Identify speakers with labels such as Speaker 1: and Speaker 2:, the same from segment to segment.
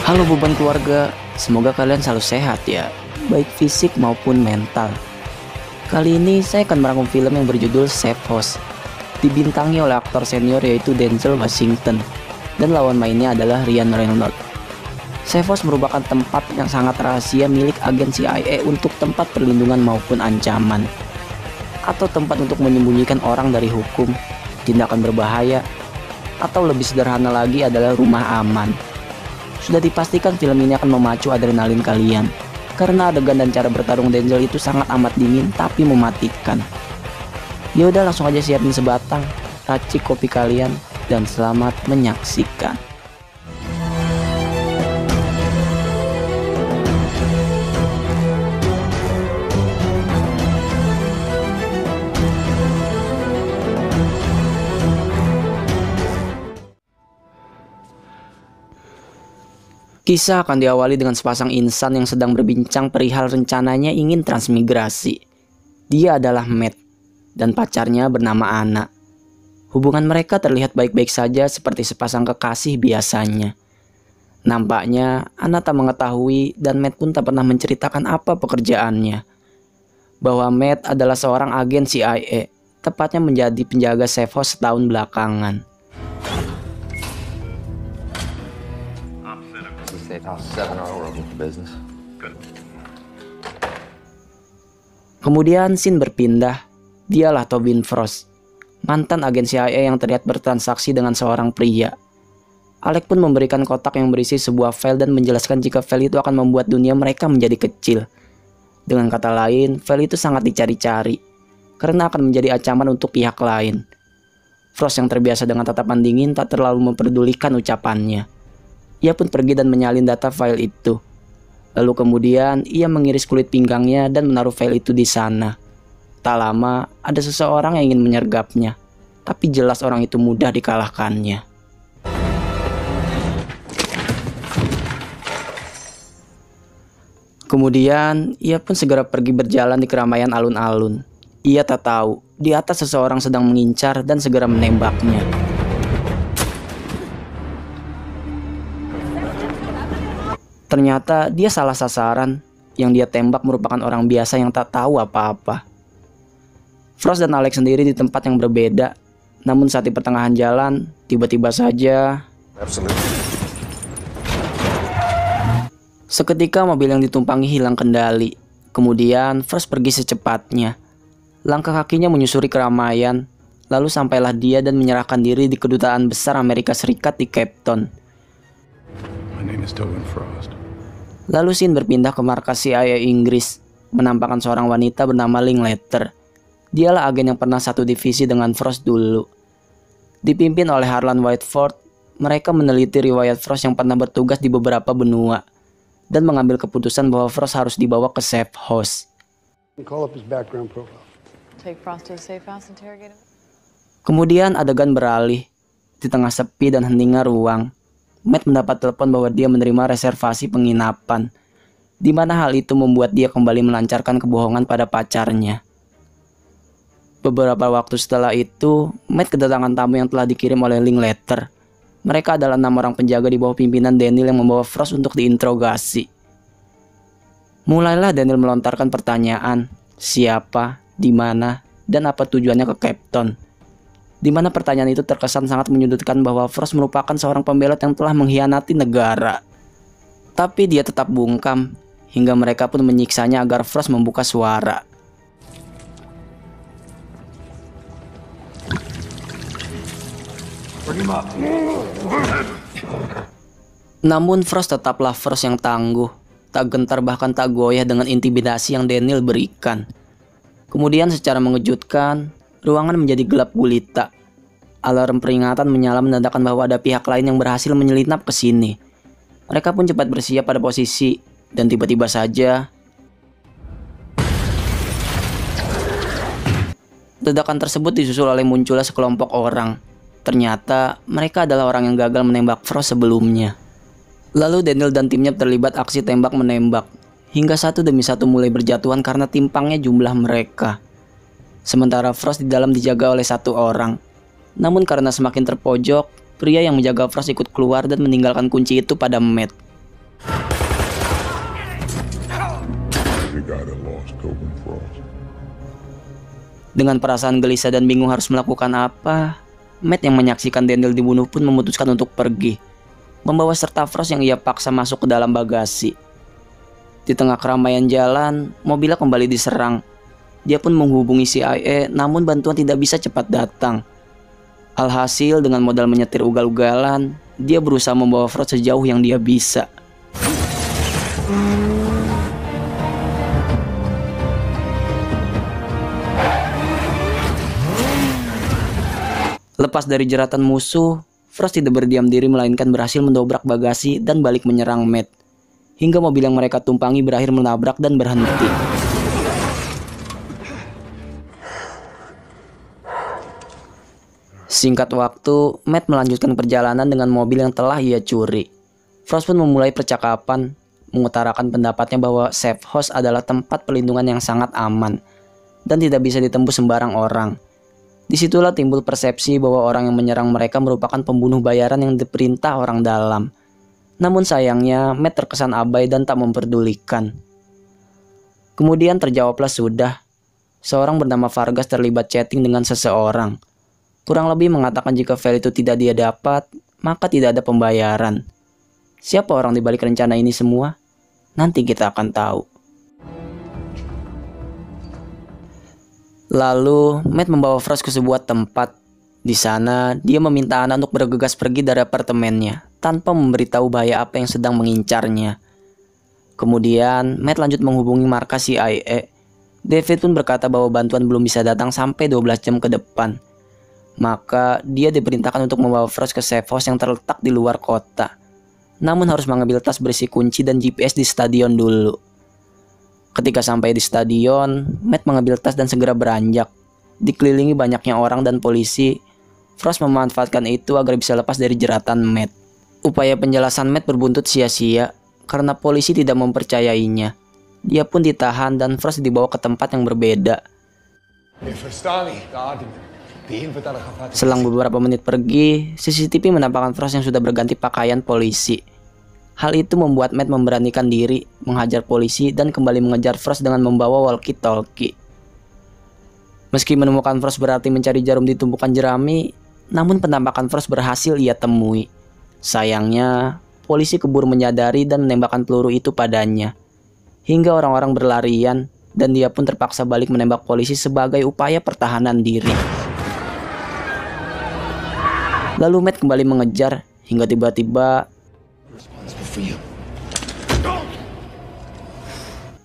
Speaker 1: Halo beban keluarga, semoga kalian selalu sehat ya, baik fisik maupun mental. Kali ini saya akan merangkum film yang berjudul Safe House. Dibintangi oleh aktor senior yaitu Denzel Washington, dan lawan mainnya adalah Ryan Reynolds. Safe House merupakan tempat yang sangat rahasia milik agen CIA untuk tempat perlindungan maupun ancaman, atau tempat untuk menyembunyikan orang dari hukum, tindakan berbahaya, atau lebih sederhana lagi adalah rumah aman. Sudah dipastikan film ini akan memacu adrenalin kalian, karena adegan dan cara bertarung Denzel itu sangat amat dingin tapi mematikan. Ya udah, langsung aja siapin sebatang, racik kopi kalian, dan selamat menyaksikan. Kisah akan diawali dengan sepasang insan yang sedang berbincang perihal rencananya ingin transmigrasi. Dia adalah Matt dan pacarnya bernama Anna. Hubungan mereka terlihat baik-baik saja seperti sepasang kekasih biasanya. Nampaknya Anna tak mengetahui dan Matt pun tak pernah menceritakan apa pekerjaannya. Bahwa Matt adalah seorang agen CIA, tepatnya menjadi penjaga safe house setahun belakangan. Kemudian scene berpindah. Dialah Tobin Frost, mantan agen CIA yang terlihat bertransaksi dengan seorang pria. Alec pun memberikan kotak yang berisi sebuah file dan menjelaskan jika file itu akan membuat dunia mereka menjadi kecil. Dengan kata lain, file itu sangat dicari-cari karena akan menjadi ancaman untuk pihak lain. Frost yang terbiasa dengan tatapan dingin tak terlalu memperdulikan ucapannya. Ia pun pergi dan menyalin data file itu. Lalu kemudian ia mengiris kulit pinggangnya dan menaruh file itu di sana. Tak lama ada seseorang yang ingin menyergapnya, tapi jelas orang itu mudah dikalahkannya. Kemudian ia pun segera pergi berjalan di keramaian alun-alun. Ia tak tahu di atas seseorang sedang mengincar dan segera menembaknya. Ternyata dia salah sasaran. Yang dia tembak merupakan orang biasa yang tak tahu apa-apa. Frost dan Alex sendiri di tempat yang berbeda. Namun saat di pertengahan jalan, tiba-tiba saja seketika mobil yang ditumpangi hilang kendali. Kemudian Frost pergi secepatnya. Langkah kakinya menyusuri keramaian. Lalu sampailah dia dan menyerahkan diri di kedutaan besar Amerika Serikat di Cape Town. Lalu scene berpindah ke markas CIA Inggris, menampakkan seorang wanita bernama Linklater. Dialah agen yang pernah satu divisi dengan Frost dulu. Dipimpin oleh Harlan Whiteford, mereka meneliti riwayat Frost yang pernah bertugas di beberapa benua dan mengambil keputusan bahwa Frost harus dibawa ke safe house. Kemudian adegan beralih. Di tengah sepi dan heningnya ruang, Matt mendapat telepon bahwa dia menerima reservasi penginapan, di mana hal itu membuat dia kembali melancarkan kebohongan pada pacarnya. Beberapa waktu setelah itu, Matt kedatangan tamu yang telah dikirim oleh Linklater. Mereka adalah 6 orang penjaga di bawah pimpinan Daniel yang membawa Frost untuk diinterogasi. Mulailah Daniel melontarkan pertanyaan, siapa, di mana, dan apa tujuannya ke Cape Town. Di mana pertanyaan itu terkesan sangat menyudutkan bahwa Frost merupakan seorang pembelot yang telah mengkhianati negara. Tapi dia tetap bungkam, hingga mereka pun menyiksanya agar Frost membuka suara. Namun Frost tetaplah Frost yang tangguh, tak gentar bahkan tak goyah dengan intimidasi yang Daniel berikan. Kemudian secara mengejutkan, ruangan menjadi gelap gulita. Alarm peringatan menyala menandakan bahwa ada pihak lain yang berhasil menyelinap ke sini. Mereka pun cepat bersiap pada posisi, dan tiba-tiba saja ledakan tersebut disusul oleh munculnya sekelompok orang. Ternyata mereka adalah orang yang gagal menembak Frost sebelumnya. Lalu Daniel dan timnya terlibat aksi tembak-menembak, hingga satu demi satu mulai berjatuhan karena timpangnya jumlah mereka. Sementara Frost di dalam dijaga oleh 1 orang. Namun karena semakin terpojok, pria yang menjaga Frost ikut keluar dan meninggalkan kunci itu pada Matt. Dengan perasaan gelisah dan bingung harus melakukan apa, Matt yang menyaksikan Daniel dibunuh pun memutuskan untuk pergi, membawa serta Frost yang ia paksa masuk ke dalam bagasi. Di tengah keramaian jalan, mobilnya kembali diserang. Dia pun menghubungi CIA, namun bantuan tidak bisa cepat datang. Alhasil dengan modal menyetir ugal-ugalan, dia berusaha membawa Frost sejauh yang dia bisa. Lepas dari jeratan musuh, Frost tidak berdiam diri melainkan berhasil mendobrak bagasi dan balik menyerang Matt. Hingga mobil yang mereka tumpangi berakhir menabrak dan berhenti. Singkat waktu, Matt melanjutkan perjalanan dengan mobil yang telah ia curi. Frost pun memulai percakapan, mengutarakan pendapatnya bahwa safe house adalah tempat perlindungan yang sangat aman dan tidak bisa ditembus sembarang orang. Disitulah timbul persepsi bahwa orang yang menyerang mereka merupakan pembunuh bayaran yang diperintah orang dalam. Namun sayangnya, Matt terkesan abai dan tak memperdulikan. Kemudian terjawablah sudah. Seorang bernama Vargas terlibat chatting dengan seseorang. Kurang lebih mengatakan jika file itu tidak dia dapat, maka tidak ada pembayaran. Siapa orang di balik rencana ini semua? Nanti kita akan tahu. Lalu, Matt membawa Frost ke sebuah tempat. Di sana, dia meminta Anna untuk bergegas pergi dari apartemennya, tanpa memberitahu bahaya apa yang sedang mengincarnya. Kemudian, Matt lanjut menghubungi markas CIA. David pun berkata bahwa bantuan belum bisa datang sampai 12 jam ke depan. Maka, dia diperintahkan untuk membawa Frost ke safe house yang terletak di luar kota. Namun harus mengambil tas berisi kunci dan GPS di stadion dulu. Ketika sampai di stadion, Matt mengambil tas dan segera beranjak. Dikelilingi banyaknya orang dan polisi, Frost memanfaatkan itu agar bisa lepas dari jeratan Matt. Upaya penjelasan Matt berbuntut sia-sia karena polisi tidak mempercayainya. Dia pun ditahan dan Frost dibawa ke tempat yang berbeda. Selang beberapa menit pergi, CCTV menampakkan Frost yang sudah berganti pakaian polisi. Hal itu membuat Matt memberanikan diri, menghajar polisi dan kembali mengejar Frost dengan membawa walkie-talkie. Meski menemukan Frost berarti mencari jarum di tumpukan jerami, namun penampakan Frost berhasil ia temui. Sayangnya, polisi keburu menyadari dan menembakkan peluru itu padanya. Hingga orang-orang berlarian dan dia pun terpaksa balik menembak polisi sebagai upaya pertahanan diri. Lalu Matt kembali mengejar hingga tiba-tiba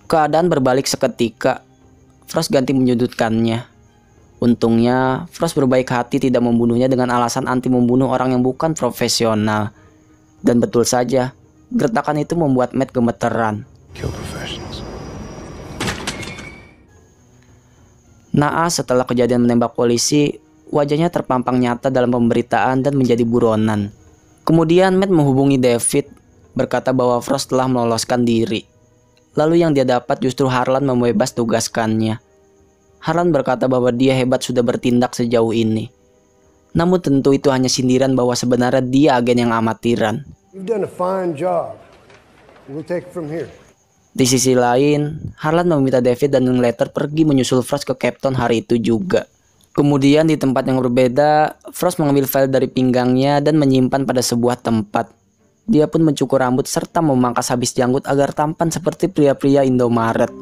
Speaker 1: keadaan berbalik seketika. Frost ganti menyudutkannya. Untungnya, Frost berbaik hati tidak membunuhnya dengan alasan anti membunuh orang yang bukan profesional. Dan betul saja, gertakan itu membuat Matt gemeteran. Naas setelah kejadian menembak polisi, wajahnya terpampang nyata dalam pemberitaan dan menjadi buronan. Kemudian Matt menghubungi David, berkata bahwa Frost telah meloloskan diri. Lalu yang dia dapat justru Harlan membebas tugaskannya. Harlan berkata bahwa dia hebat sudah bertindak sejauh ini. Namun tentu itu hanya sindiran bahwa sebenarnya dia agen yang amatiran. Di sisi lain, Harlan meminta David dan Linklater pergi menyusul Frost ke Cape Town hari itu juga. Kemudian di tempat yang berbeda, Frost mengambil file dari pinggangnya dan menyimpan pada sebuah tempat. Dia pun mencukur rambut serta memangkas habis janggut agar tampan seperti pria-pria Indomaret.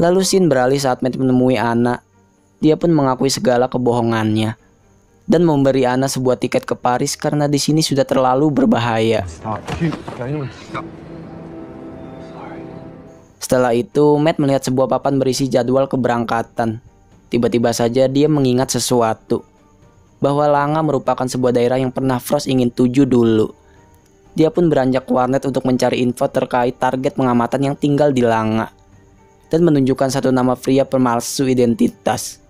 Speaker 1: Lalu scene beralih saat Matt menemui Anna. Dia pun mengakui segala kebohongannya dan memberi Anna sebuah tiket ke Paris karena di sini sudah terlalu berbahaya. Setelah itu, Matt melihat sebuah papan berisi jadwal keberangkatan. Tiba-tiba saja dia mengingat sesuatu, bahwa Langa merupakan sebuah daerah yang pernah Frost ingin tuju dulu. Dia pun beranjak ke warnet untuk mencari info terkait target pengamatan yang tinggal di Langa, dan menunjukkan satu nama pria pemalsu identitas.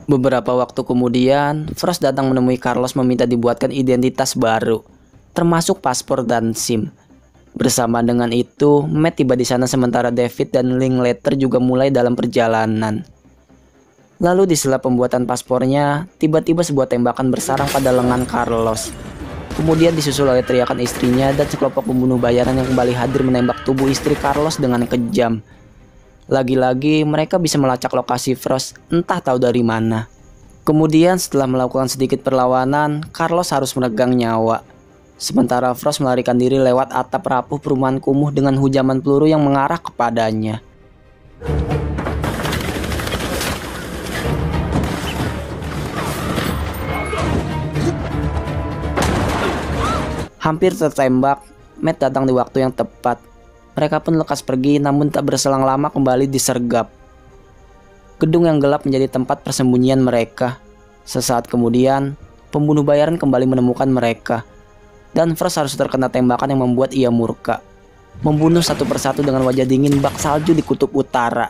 Speaker 1: Beberapa waktu kemudian, Frost datang menemui Carlos meminta dibuatkan identitas baru, termasuk paspor dan SIM. Bersama dengan itu, Matt tiba di sana sementara David dan Linklater juga mulai dalam perjalanan. Lalu di sela pembuatan paspornya, tiba-tiba sebuah tembakan bersarang pada lengan Carlos. Kemudian disusul oleh teriakan istrinya dan sekelompok pembunuh bayaran yang kembali hadir menembak tubuh istri Carlos dengan kejam. Lagi-lagi mereka bisa melacak lokasi Frost entah tahu dari mana. Kemudian setelah melakukan sedikit perlawanan, Carlos harus meregang nyawa. Sementara Frost melarikan diri lewat atap rapuh perumahan kumuh dengan hujaman peluru yang mengarah kepadanya. Hampir tertembak, Matt datang di waktu yang tepat. Mereka pun lekas pergi, namun tak berselang lama kembali disergap. Gedung yang gelap menjadi tempat persembunyian mereka. Sesaat kemudian, pembunuh bayaran kembali menemukan mereka. Dan Frost harus terkena tembakan yang membuat ia murka. Membunuh satu persatu dengan wajah dingin bak salju di kutub utara.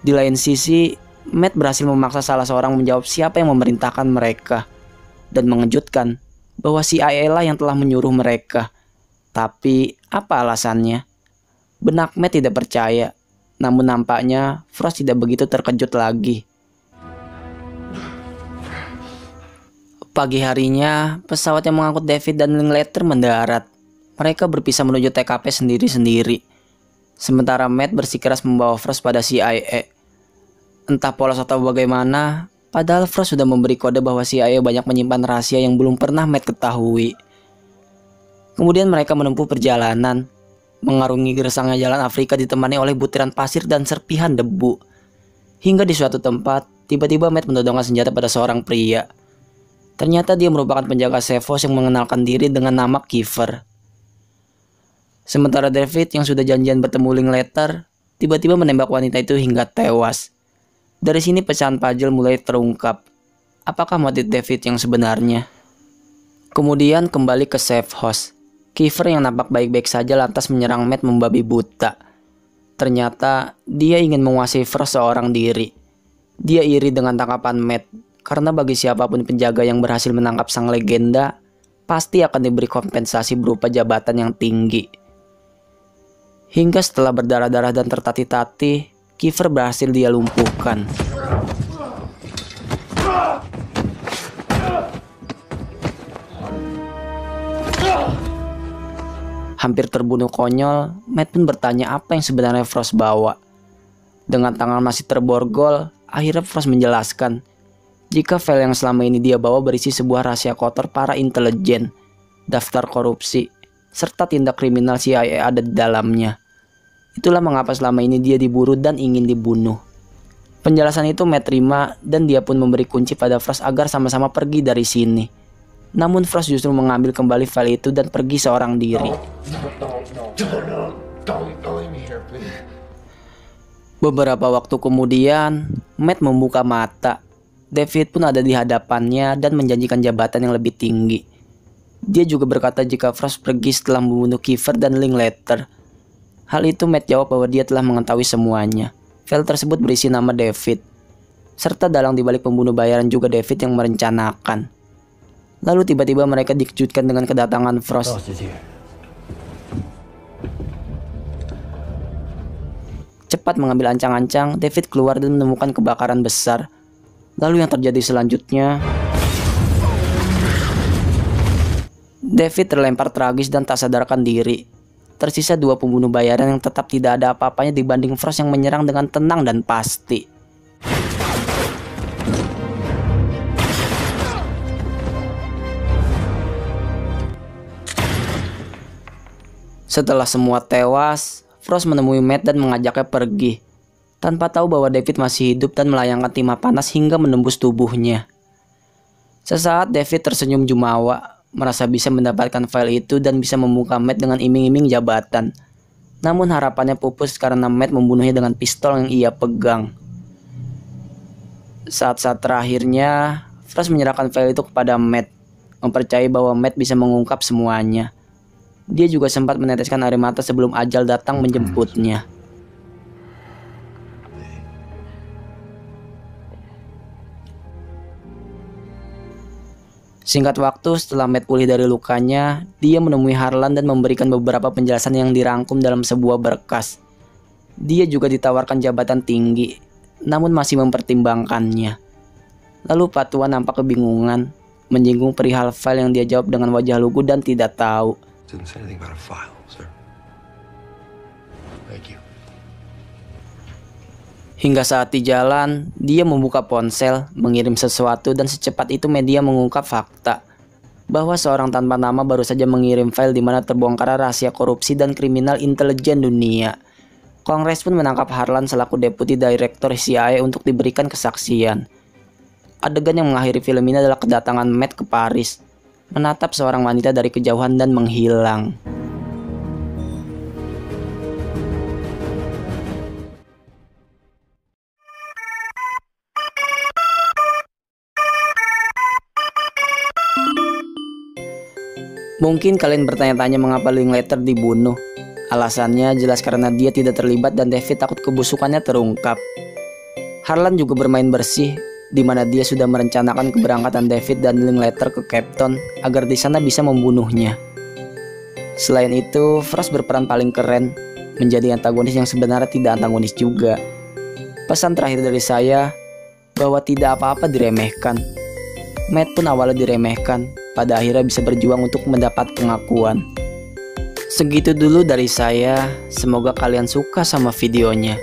Speaker 1: Di lain sisi, Matt berhasil memaksa salah seorang menjawab siapa yang memerintahkan mereka. Dan mengejutkan, bahwa CIA lah yang telah menyuruh mereka. Tapi apa alasannya? Benak Matt tidak percaya. Namun nampaknya Frost tidak begitu terkejut lagi. Pagi harinya, pesawat yang mengangkut David dan Linklater mendarat. Mereka berpisah menuju TKP sendiri-sendiri. Sementara Matt bersikeras membawa Frost pada CIA. Entah polos atau bagaimana, padahal Frost sudah memberi kode bahwa CIA banyak menyimpan rahasia yang belum pernah Matt ketahui. Kemudian mereka menempuh perjalanan, mengarungi gersangnya jalan Afrika ditemani oleh butiran pasir dan serpihan debu. Hingga di suatu tempat, tiba-tiba Matt menodongkan senjata pada seorang pria. Ternyata dia merupakan penjaga safe house yang mengenalkan diri dengan nama Kiefer. Sementara David yang sudah janjian bertemu Linklater, tiba-tiba menembak wanita itu hingga tewas. Dari sini pecahan puzzle mulai terungkap. Apakah motif David yang sebenarnya? Kemudian kembali ke safe house. Kiefer yang nampak baik-baik saja lantas menyerang Matt membabi buta. Ternyata dia ingin menguasai Frost seorang diri. Dia iri dengan tangkapan Matt, karena bagi siapapun penjaga yang berhasil menangkap sang legenda, pasti akan diberi kompensasi berupa jabatan yang tinggi. Hingga setelah berdarah-darah dan tertatih-tatih, Kiefer berhasil dia lumpuhkan. Hampir terbunuh konyol, Matt pun bertanya apa yang sebenarnya Frost bawa. Dengan tangan masih terborgol, akhirnya Frost menjelaskan jika file yang selama ini dia bawa berisi sebuah rahasia kotor para intelijen, daftar korupsi, serta tindak kriminal CIA ada di dalamnya. Itulah mengapa selama ini dia diburu dan ingin dibunuh. Penjelasan itu Matt terima dan dia pun memberi kunci pada Frost agar sama-sama pergi dari sini. Namun Frost justru mengambil kembali file itu dan pergi seorang diri. Beberapa waktu kemudian, Matt membuka mata. David pun ada di hadapannya dan menjanjikan jabatan yang lebih tinggi. Dia juga berkata jika Frost pergi setelah membunuh Kiefer dan Linklater. Hal itu Matt jawab bahwa dia telah mengetahui semuanya. File tersebut berisi nama David, serta dalang dibalik pembunuh bayaran juga David yang merencanakan. Lalu tiba-tiba mereka dikejutkan dengan kedatangan Frost. Cepat mengambil ancang-ancang, David keluar dan menemukan kebakaran besar. Lalu yang terjadi selanjutnya, David terlempar tragis dan tak sadarkan diri. Tersisa dua pembunuh bayaran yang tetap tidak ada apa-apanya dibanding Frost yang menyerang dengan tenang dan pasti. Setelah semua tewas, Frost menemui Matt dan mengajaknya pergi, tanpa tahu bahwa David masih hidup dan melayangkan timah panas hingga menembus tubuhnya. Sesaat David tersenyum jumawa, merasa bisa mendapatkan file itu dan bisa membuka Matt dengan iming-iming jabatan. Namun harapannya pupus karena Matt membunuhnya dengan pistol yang ia pegang. Saat-saat terakhirnya, Frost menyerahkan file itu kepada Matt, mempercayai bahwa Matt bisa mengungkap semuanya. Dia juga sempat meneteskan air mata sebelum ajal datang menjemputnya. Singkat waktu setelah Matt pulih dari lukanya, dia menemui Harlan dan memberikan beberapa penjelasan yang dirangkum dalam sebuah berkas. Dia juga ditawarkan jabatan tinggi, namun masih mempertimbangkannya. Lalu Pak Tua nampak kebingungan, menyinggung perihal file yang dia jawab dengan wajah lugu dan tidak tahu.
Speaker 2: Didn't say anything about a file, sir. Thank you.
Speaker 1: Hingga saat di jalan, dia membuka ponsel, mengirim sesuatu, dan secepat itu media mengungkap fakta bahwa seorang tanpa nama baru saja mengirim file di mana terbongkar rahasia korupsi dan kriminal intelijen dunia. Kongres pun menangkap Harlan selaku Deputi Direktur CIA untuk diberikan kesaksian. Adegan yang mengakhiri film ini adalah kedatangan Matt ke Paris, menatap seorang wanita dari kejauhan dan menghilang. Mungkin kalian bertanya-tanya mengapa Linklater dibunuh. Alasannya jelas karena dia tidak terlibat dan David takut kebusukannya terungkap. Harlan juga bermain bersih, di mana dia sudah merencanakan keberangkatan David dan Linklater ke Cape Town agar di sana bisa membunuhnya. Selain itu, Frost berperan paling keren, menjadi antagonis yang sebenarnya tidak antagonis juga. Pesan terakhir dari saya, bahwa tidak apa-apa diremehkan. Matt pun awalnya diremehkan, pada akhirnya bisa berjuang untuk mendapat pengakuan. Segitu dulu dari saya, semoga kalian suka sama videonya.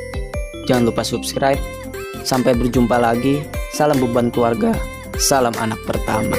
Speaker 1: Jangan lupa subscribe. Sampai berjumpa lagi, salam beban keluarga, salam anak pertama.